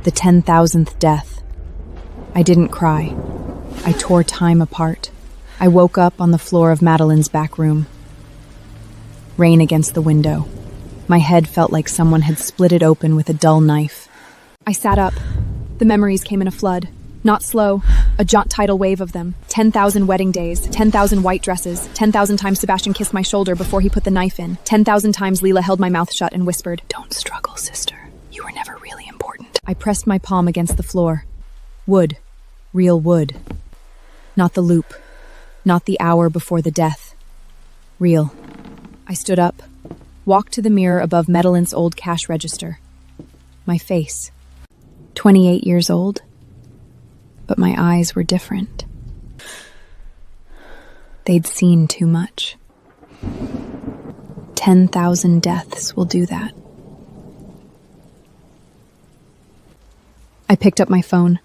The 10,000th death. I didn't cry. I tore time apart. I woke up on the floor of Madeline's back room. Rain against the window. My head felt like someone had split it open with a dull knife. I sat up. The memories came in a flood. Not slow, a jaunt tidal wave of them. 10,000 wedding days, 10,000 white dresses, 10,000 times Sebastian kissed my shoulder before he put the knife in. 10,000 times Lila held my mouth shut and whispered, "Don't struggle, sister. You were never really important." I pressed my palm against the floor. Wood. Real wood. Not the loop. Not the hour before the death. Real. I stood up, walked to the mirror above Madeline's old cash register. My face. 28 years old. But my eyes were different. They'd seen too much. 10,000 deaths will do that. I picked up my phone.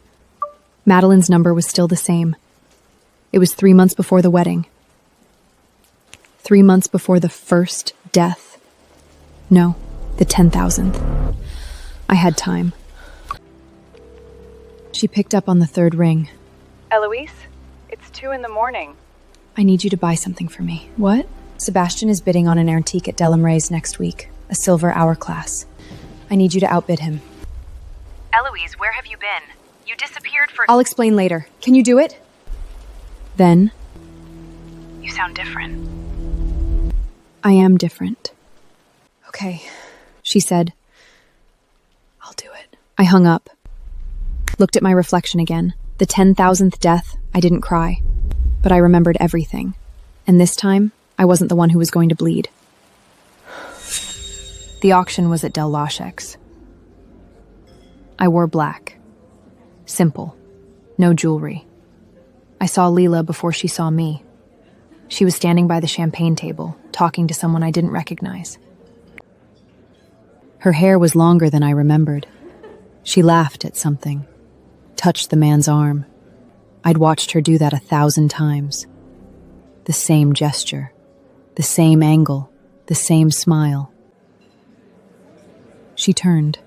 Madeline's number was still the same. It was 3 months before the wedding. 3 months before the first death. No, the 10,000th. I had time. She picked up on the third ring. Eloise, it's 2 a.m. I need you to buy something for me. What? Sebastian is bidding on an antique at Delamray's next week, a silver hourglass. I need you to outbid him. Eloise, where have you been? You disappeared for— I'll explain later. Can you do it? Then? You sound different. I am different. Okay, she said. I'll do it. I hung up. Looked at my reflection again. The 10,000th death, I didn't cry. But I remembered everything. And this time, I wasn't the one who was going to bleed. The auction was at Del Lashek's. I wore black. Simple. No jewelry. I saw Lila before she saw me. She was standing by the champagne table, talking to someone I didn't recognize. Her hair was longer than I remembered. She laughed at something. Touched the man's arm. I'd watched her do that 1,000 times. The same gesture, the same angle, the same smile. She turned.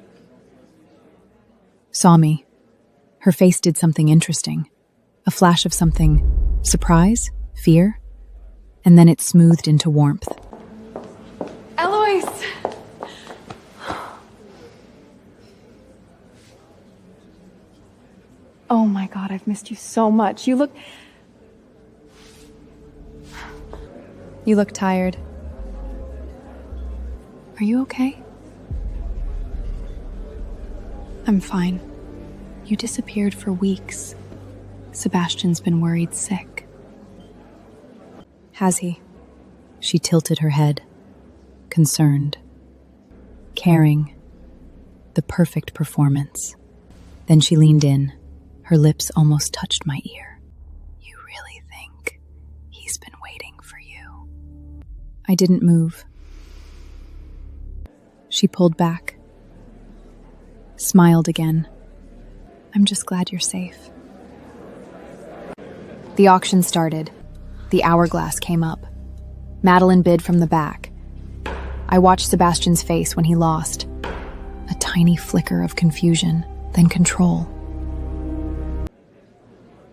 Saw me. Her face did something interesting. A flash of something. Surprise? Fear? And then it smoothed into warmth. Eloise! Oh my God, I've missed you so much. You look tired. Are you okay? I'm fine. You disappeared for weeks. Sebastian's been worried sick. Has he? She tilted her head. Concerned. Caring. The perfect performance. Then she leaned in. Her lips almost touched my ear. You really think he's been waiting for you? I didn't move. She pulled back. Smiled again. I'm just glad you're safe. The auction started. The hourglass came up. Madeline bid from the back. I watched Sebastian's face when he lost. A tiny flicker of confusion, then control.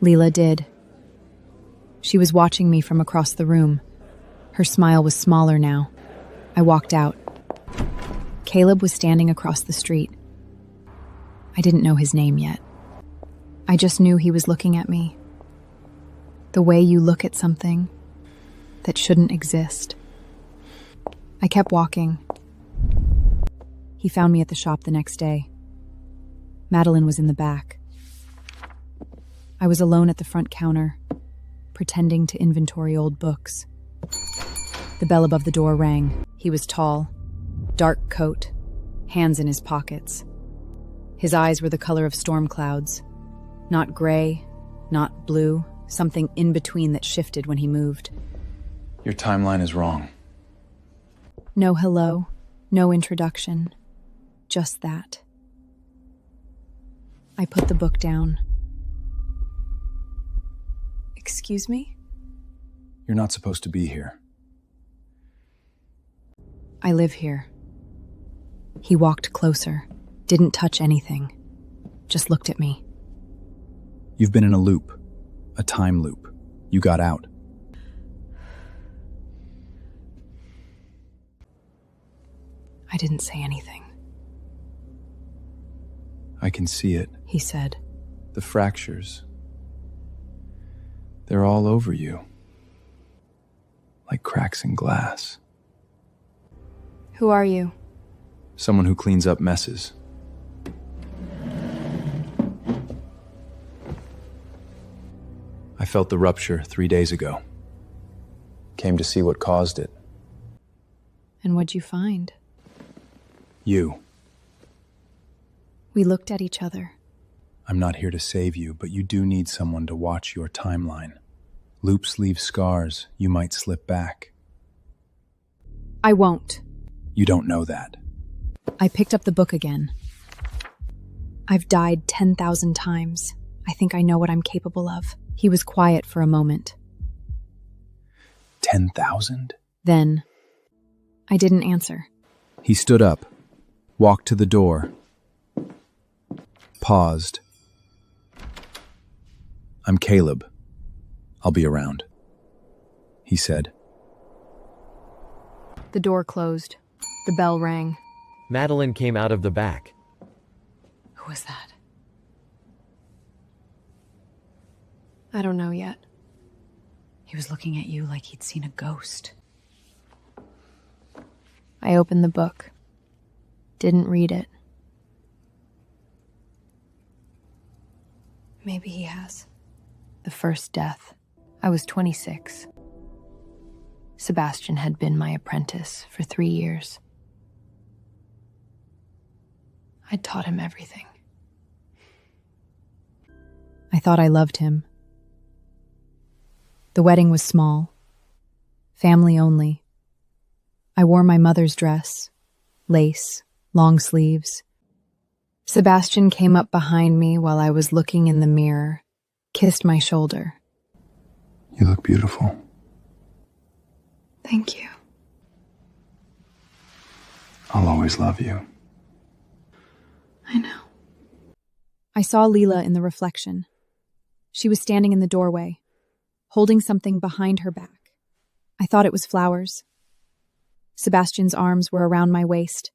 Lila did. She was watching me from across the room. Her smile was smaller now. I walked out. Caleb was standing across the street. I didn't know his name yet. I just knew he was looking at me. The way you look at something that shouldn't exist. I kept walking. He found me at the shop the next day. Madeline was in the back. I was alone at the front counter, pretending to inventory old books. The bell above the door rang. He was tall, dark coat, hands in his pockets. His eyes were the color of storm clouds. Not gray, not blue, something in between that shifted when he moved. Your timeline is wrong. No hello, no introduction, just that. I put the book down. Excuse me? You're not supposed to be here. I live here. He walked closer, didn't touch anything. just looked at me. You've been in a loop, a time loop. You got out. I didn't say anything. I can see it. He said. The fractures. They're all over you. Like cracks in glass. Who are you? Someone who cleans up messes. I felt the rupture 3 days ago. Came to see what caused it. And what'd you find? You. We looked at each other. I'm not here to save you, but you do need someone to watch your timeline. Loops leave scars. You might slip back. I won't. You don't know that. I picked up the book again. I've died 10,000 times. I think I know what I'm capable of. He was quiet for a moment. 10,000? Then, I didn't answer. He stood up, walked to the door, paused. I'm Caleb. I'll be around, he said. The door closed. The bell rang. Madeline came out of the back. Who was that? I don't know yet. He was looking at you like he'd seen a ghost. I opened the book. Didn't read it. Maybe he has. The first death. I was 26. Sebastian had been my apprentice for 3 years. I'd taught him everything. I thought I loved him. The wedding was small. Family only. I wore my mother's dress. Lace, long sleeves. Sebastian came up behind me while I was looking in the mirror, kissed my shoulder. You look beautiful. Thank you. I'll always love you. I know. I saw Lila in the reflection. She was standing in the doorway, holding something behind her back. I thought it was flowers. Sebastian's arms were around my waist,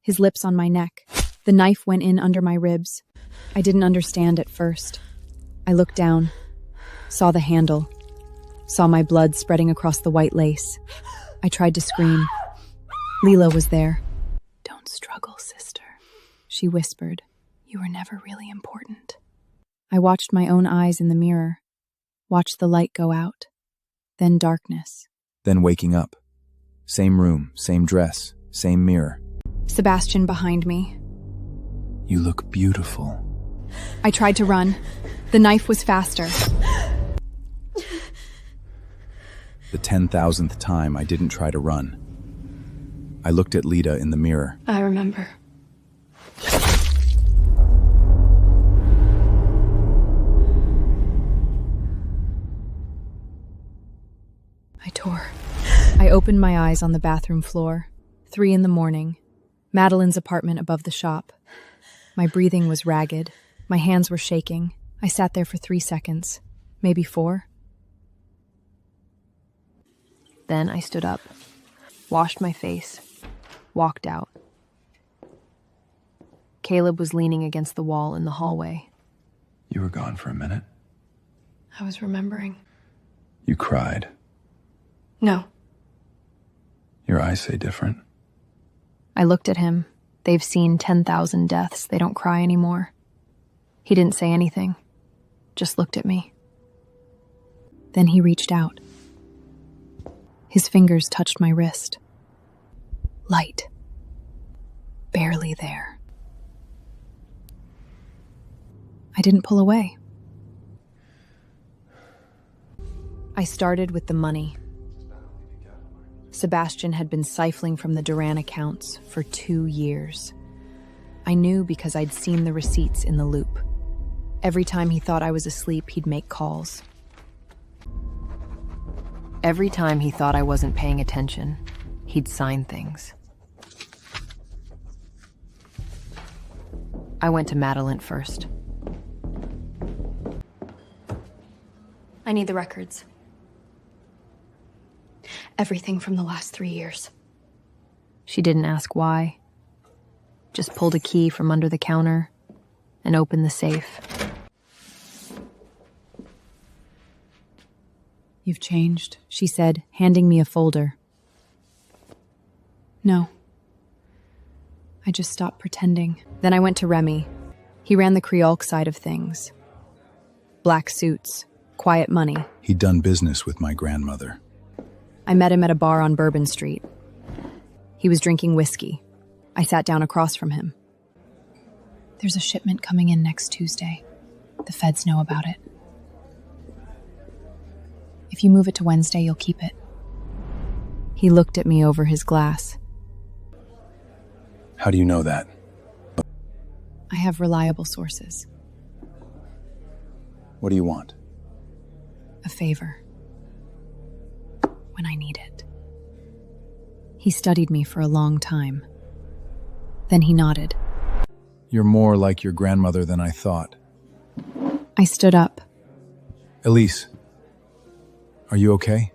his lips on my neck. The knife went in under my ribs. I didn't understand at first. I looked down, saw the handle, saw my blood spreading across the white lace. I tried to scream. Lila was there. "Don't struggle, sister," she whispered. "You were never really important." I watched my own eyes in the mirror, watched the light go out, then darkness. Then waking up. Same room, same dress, same mirror. Sebastian behind me. You look beautiful. I tried to run. The knife was faster. The 10,000th time I didn't try to run. I looked at Lila in the mirror. I remember. I tore. I opened my eyes on the bathroom floor. 3 a.m. Madeline's apartment above the shop. My breathing was ragged. My hands were shaking. I sat there for 3 seconds, maybe 4. Then I stood up, washed my face, walked out. Caleb was leaning against the wall in the hallway. You were gone for a minute. I was remembering. You cried. No. Your eyes say different. I looked at him. They've seen 10,000 deaths. They don't cry anymore. He didn't say anything, just looked at me. Then he reached out. His fingers touched my wrist. Light. Barely there. I didn't pull away. I started with the money. Sebastian had been siphoning from the Duran accounts for 2 years. I knew because I'd seen the receipts in the loop. Every time he thought I was asleep, he'd make calls. Every time he thought I wasn't paying attention, he'd sign things. I went to Madeline first. I need the records. Everything from the last 3 years. She didn't ask why. Just pulled a key from under the counter and opened the safe. You've changed, she said, handing me a folder. No. I just stopped pretending. Then I went to Remy. He ran the Creole side of things. Black suits, quiet money. He'd done business with my grandmother. I met him at a bar on Bourbon Street. He was drinking whiskey. I sat down across from him. There's a shipment coming in next Tuesday. The feds know about it. If you move it to Wednesday, you'll keep it. He looked at me over his glass. How do you know that? I have reliable sources. What do you want? A favor. When I need it. He studied me for a long time. Then he nodded. You're more like your grandmother than I thought. I stood up. Elise, are you okay?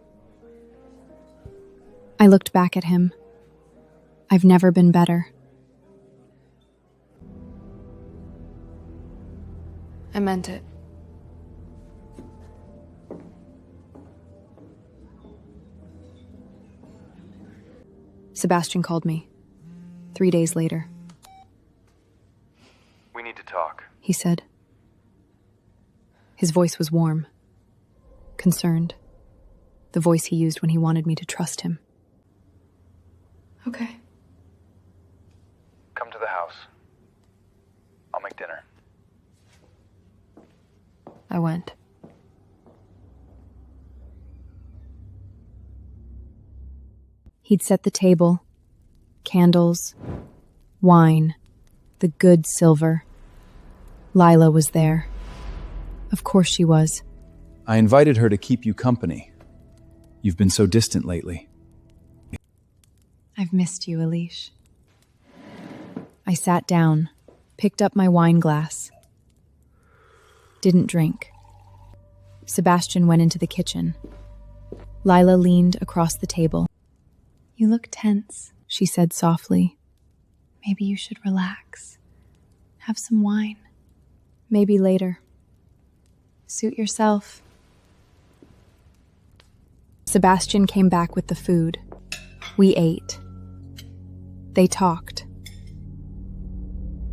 I looked back at him. I've never been better. I meant it. Sebastian called me. 3 days later. We need to talk. He said. His voice was warm, concerned. The voice he used when he wanted me to trust him. Okay. Come to the house. I'll make dinner. I went. He'd set the table, candles, wine, the good silver. Lila was there. Of course she was. I invited her to keep you company. You've been so distant lately. I've missed you, Eloise. I sat down, picked up my wine glass. Didn't drink. Sebastian went into the kitchen. Lila leaned across the table. You look tense, she said softly. Maybe you should relax. Have some wine. Maybe later. Suit yourself. Sebastian came back with the food. We ate. They talked.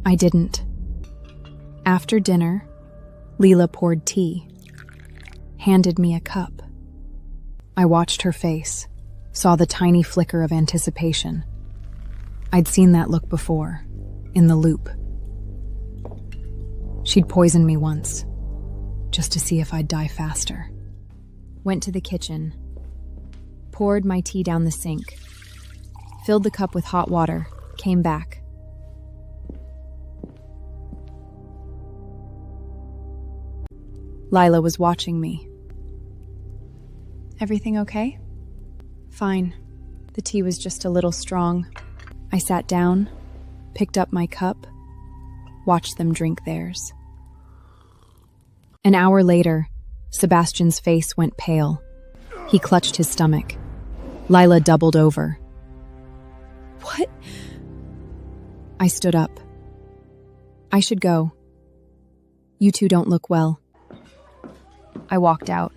I didn't. After dinner, Lila poured tea, handed me a cup. I watched her face, saw the tiny flicker of anticipation. I'd seen that look before, in the loop. She'd poisoned me once, just to see if I'd die faster. Went to the kitchen, poured my tea down the sink, filled the cup with hot water, came back. Lila was watching me. Everything okay? Fine. The tea was just a little strong. I sat down, picked up my cup, watched them drink theirs. An hour later, Sebastian's face went pale. He clutched his stomach. Lila doubled over. What? I stood up. I should go. You two don't look well. I walked out.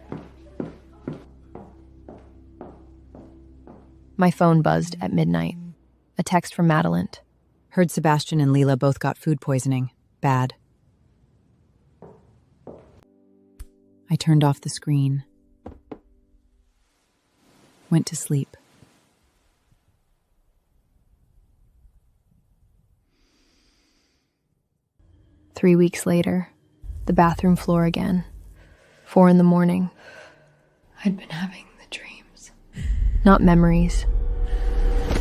My phone buzzed at midnight. A text from Madeline. Heard Sebastian and Lila both got food poisoning. Bad. I turned off the screen. Went to sleep. Three weeks later, the bathroom floor again. 4 a.m. I'd been having the dreams. Not memories.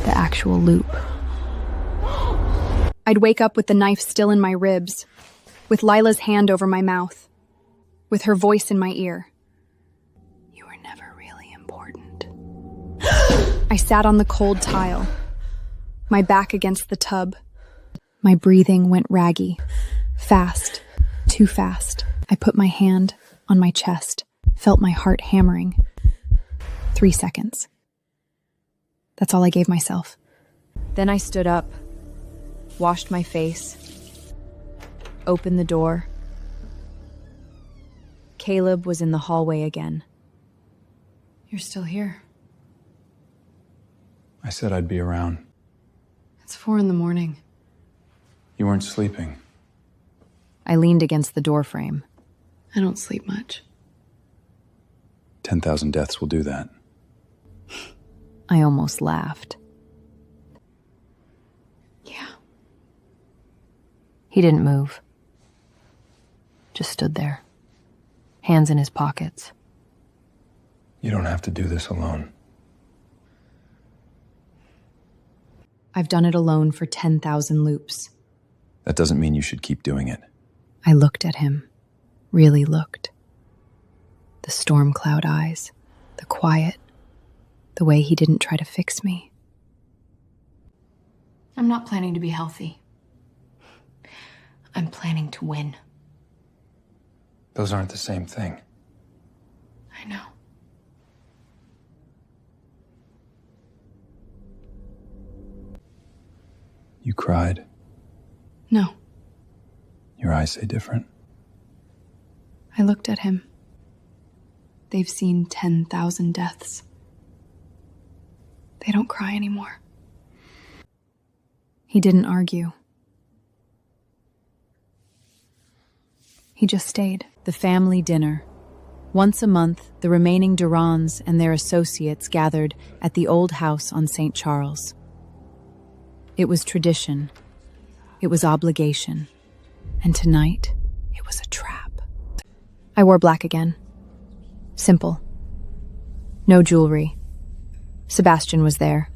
The actual loop. I'd wake up with the knife still in my ribs, with Lila's hand over my mouth, with her voice in my ear. You were never really important. I sat on the cold tile, my back against the tub, My breathing went raggy. Fast. Too fast. I put my hand on my chest, felt my heart hammering. 3 seconds. That's all I gave myself. Then I stood up, washed my face, opened the door. Caleb was in the hallway again. You're still here. I said I'd be around. It's 4 a.m. You weren't sleeping. I leaned against the doorframe. I don't sleep much. 10,000 deaths will do that. I almost laughed. Yeah. He didn't move. Just stood there, hands in his pockets. You don't have to do this alone. I've done it alone for 10,000 loops. That doesn't mean you should keep doing it. I looked at him, really looked. The storm cloud eyes, the quiet, the way he didn't try to fix me. I'm not planning to be healthy. I'm planning to win. Those aren't the same thing. I know. You cried. No. Your eyes say different. I looked at him. They've seen 10,000 deaths. They don't cry anymore. He didn't argue. He just stayed. The family dinner. Once a month, the remaining Durans and their associates gathered at the old house on St. Charles. It was tradition. It was obligation. And tonight, it was a trap. I wore black again. Simple. No jewelry. Sebastian was there.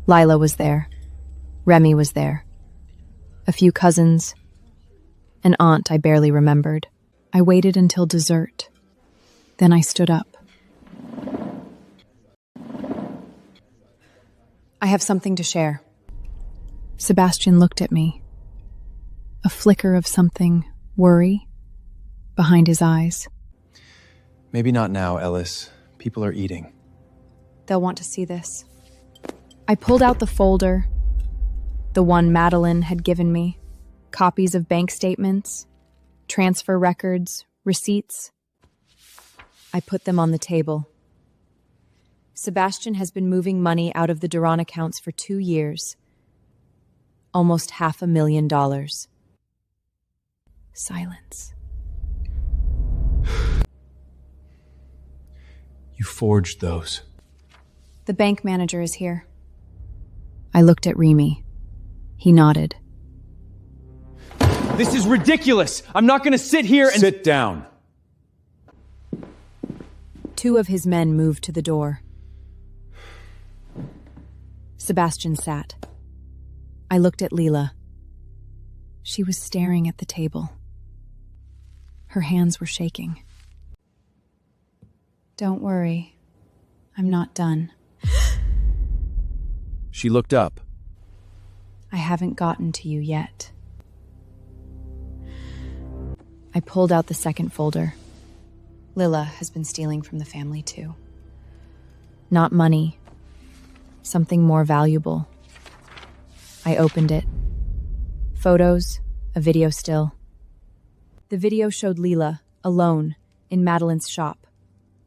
Lila was there. Remy was there. A few cousins. An aunt I barely remembered. I waited until dessert. Then I stood up. I have something to share. Sebastian looked at me. A flicker of something, worry, behind his eyes. Maybe not now, Ellis. People are eating. They'll want to see this. I pulled out the folder, the one Madeline had given me, copies of bank statements, transfer records, receipts. I put them on the table. Sebastian has been moving money out of the Duran accounts for 2 years. Almost $500,000. Silence. You forged those. The bank manager is here. I looked at Remy. He nodded. This is ridiculous! I'm not gonna sit here and— Sit down. 2 of his men moved to the door. Sebastian sat. I looked at Lila. She was staring at the table. Her hands were shaking. Don't worry. I'm not done. She looked up. I haven't gotten to you yet. I pulled out the second folder. Lila has been stealing from the family too. Not money. Something more valuable. I opened it. Photos, a video still. The video showed Lila, alone, in Madeline's shop.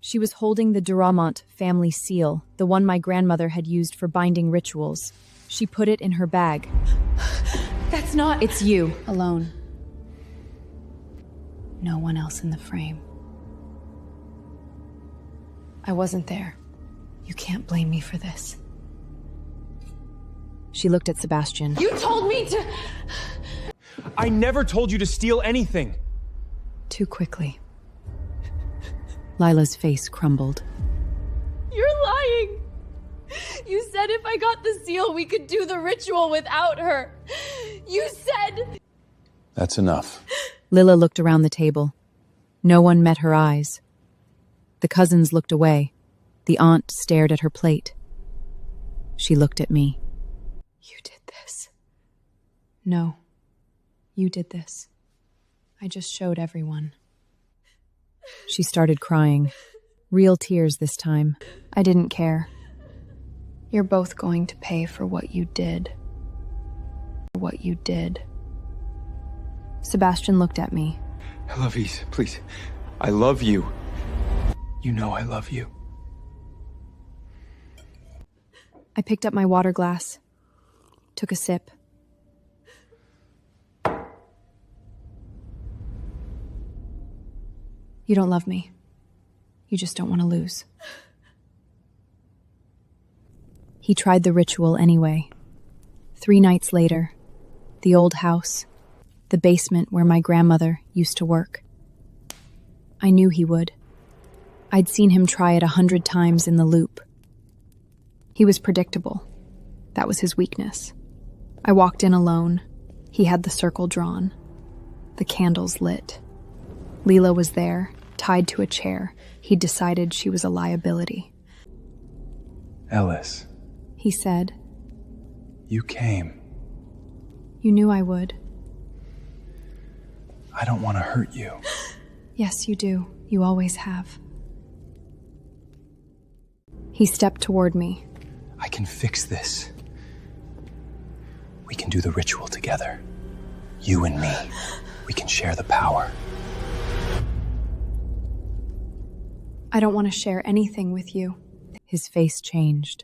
She was holding the Duramont family seal, the one my grandmother had used for binding rituals. She put it in her bag. That's not— It's you, alone. No one else in the frame. I wasn't there. You can't blame me for this. She looked at Sebastian. You told me to— I never told you to steal anything. Too quickly. Lila's face crumbled. You're lying! You said if I got the seal, we could do the ritual without her. You said— That's enough. Lila looked around the table. No one met her eyes. The cousins looked away. The aunt stared at her plate. She looked at me. You did this. No, You did this. I just showed everyone. She started crying. Real tears this time. I didn't care. You're both going to pay for what you did. What you did. Sebastian looked at me. Eloise, please. I love you. You know I love you. I picked up my water glass, took a sip. You don't love me. You just don't want to lose. He tried the ritual anyway. 3 nights later, the old house, the basement where my grandmother used to work. I knew he would. I'd seen him try it 100 times in the loop. He was predictable. That was his weakness. I walked in alone. He had the circle drawn. The candles lit. Lila was there, tied to a chair. He'd decided she was a liability. Ellis, He said, you came. "You knew I would." I don't want to hurt you. "Yes, you do. You always have." He stepped toward me. I can fix this. We can do the ritual together. You and me. We can share the power. "I don't want to share anything with you." His face changed.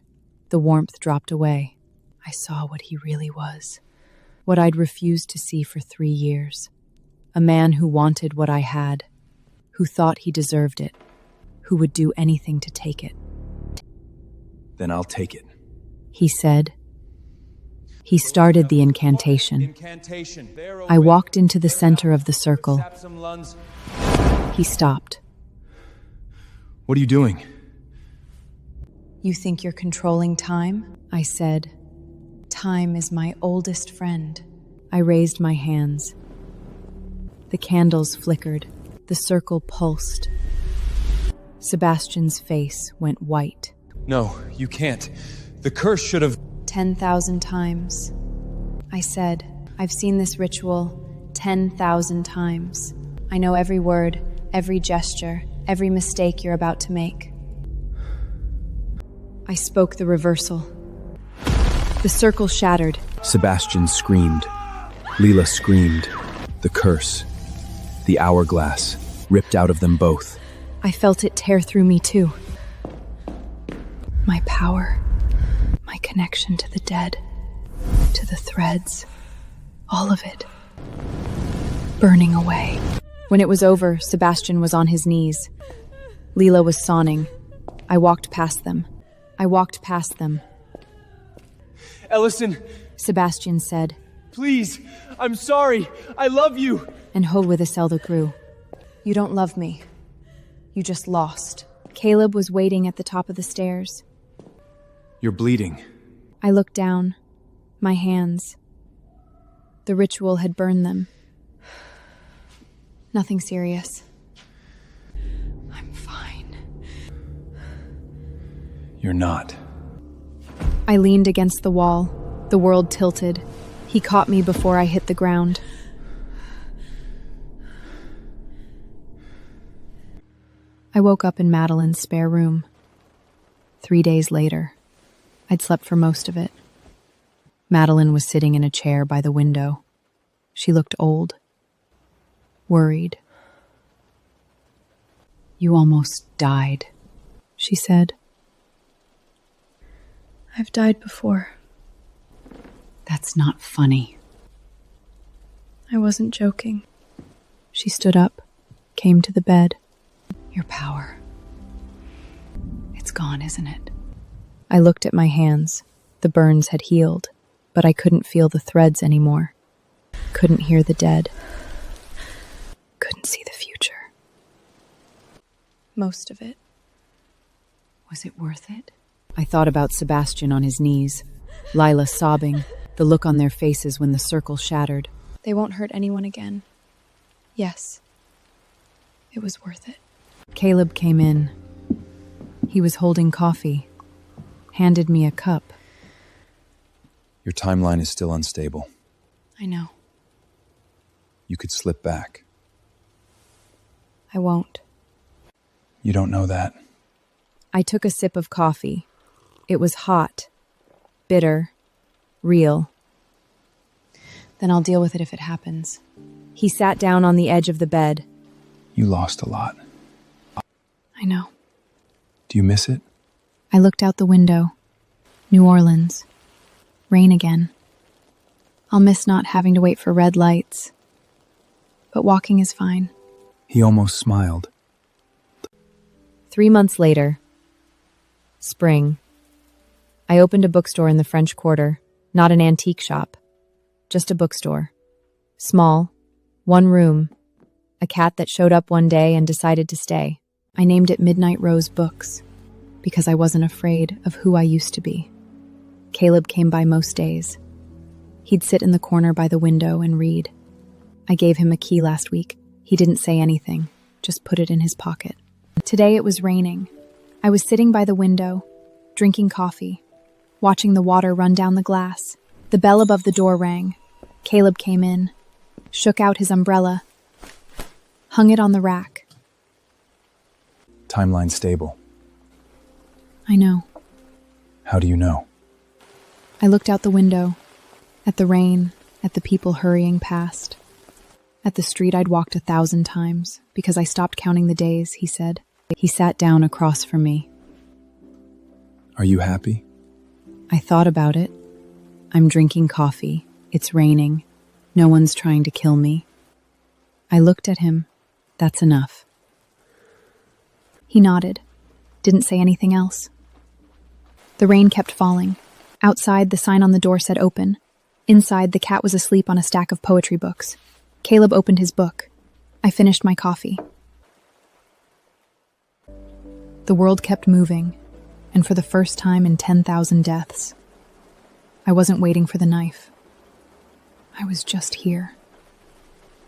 The warmth dropped away. I saw what he really was. What I'd refused to see for 3 years. A man who wanted what I had, who thought he deserved it, who would do anything to take it. Then I'll take it. He said. He started the incantation. I walked into the center of the circle. He stopped. What are you doing? "You think you're controlling time?" I said. "Time is my oldest friend." I raised my hands. The candles flickered. The circle pulsed. Sebastian's face went white. No, you can't. The curse should have... 10,000 times. I said, "I've seen this ritual 10,000 times. I know every word, every gesture, every mistake you're about to make." I spoke the reversal. The circle shattered. Sebastian screamed. Lila screamed. The curse. The hourglass. Ripped out of them both. I felt it tear through me too. My power. My connection to the dead. To the threads. All of it. Burning away. When it was over, Sebastian was on his knees. Lila was sobbing. I walked past them. Ellison, Sebastian said, please. I'm sorry. I love you. and ho with a selda grew. "You don't love me. You just lost." Caleb was waiting at the top of the stairs. You're bleeding. I looked down. My hands. The ritual had burned them. Nothing serious. "I'm fine." You're not. I leaned against the wall. The world tilted. He caught me before I hit the ground. I woke up in Madeline's spare room. 3 days later. I'd slept for most of it. Madeline was sitting in a chair by the window. She looked old. Worried. "You almost died," she said. "I've died before." "That's not funny." I wasn't joking. She stood up, came to the bed. "Your power. It's gone, isn't it?" I looked at my hands. The burns had healed, but I couldn't feel the threads anymore. Couldn't hear the dead. Couldn't see the future. Most of it. Was it worth it? I thought about Sebastian on his knees, Lila sobbing, the look on their faces when the circle shattered. They won't hurt anyone again. Yes. It was worth it. Caleb came in. He was holding coffee, handed me a cup. Your timeline is still unstable. I know. You could slip back. I won't. You don't know that. I took a sip of coffee. It was hot, bitter, real. Then I'll deal with it if it happens. He sat down on the edge of the bed. You lost a lot. I know. Do you miss it? I looked out the window. New Orleans. Rain again. I'll miss not having to wait for red lights. But walking is fine. He almost smiled. 3 months later. Spring. I opened a bookstore in the French Quarter, not an antique shop. Just a bookstore. Small, 1 room. A cat that showed up one day and decided to stay. I named it Midnight Rose Books because I wasn't afraid of who I used to be. Caleb came by most days. He'd sit in the corner by the window and read. I gave him a key last week. He didn't say anything, just put it in his pocket. Today it was raining. I was sitting by the window, drinking coffee, watching the water run down the glass. The bell above the door rang. Caleb came in, shook out his umbrella, hung it on the rack. Timeline stable. I know. How do you know? I looked out the window, at the rain, at the people hurrying past. At the street I'd walked 1,000 times because I stopped counting the days, he said. He sat down across from me. Are you happy? I thought about it. I'm drinking coffee. It's raining. No one's trying to kill me. I looked at him. That's enough. He nodded. Didn't say anything else. The rain kept falling. Outside, the sign on the door said open. Inside, the cat was asleep on a stack of poetry books. Caleb opened his book. I finished my coffee. The world kept moving, and for the first time in 10,000 deaths, I wasn't waiting for the knife. I was just here.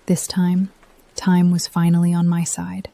This time, time was finally on my side.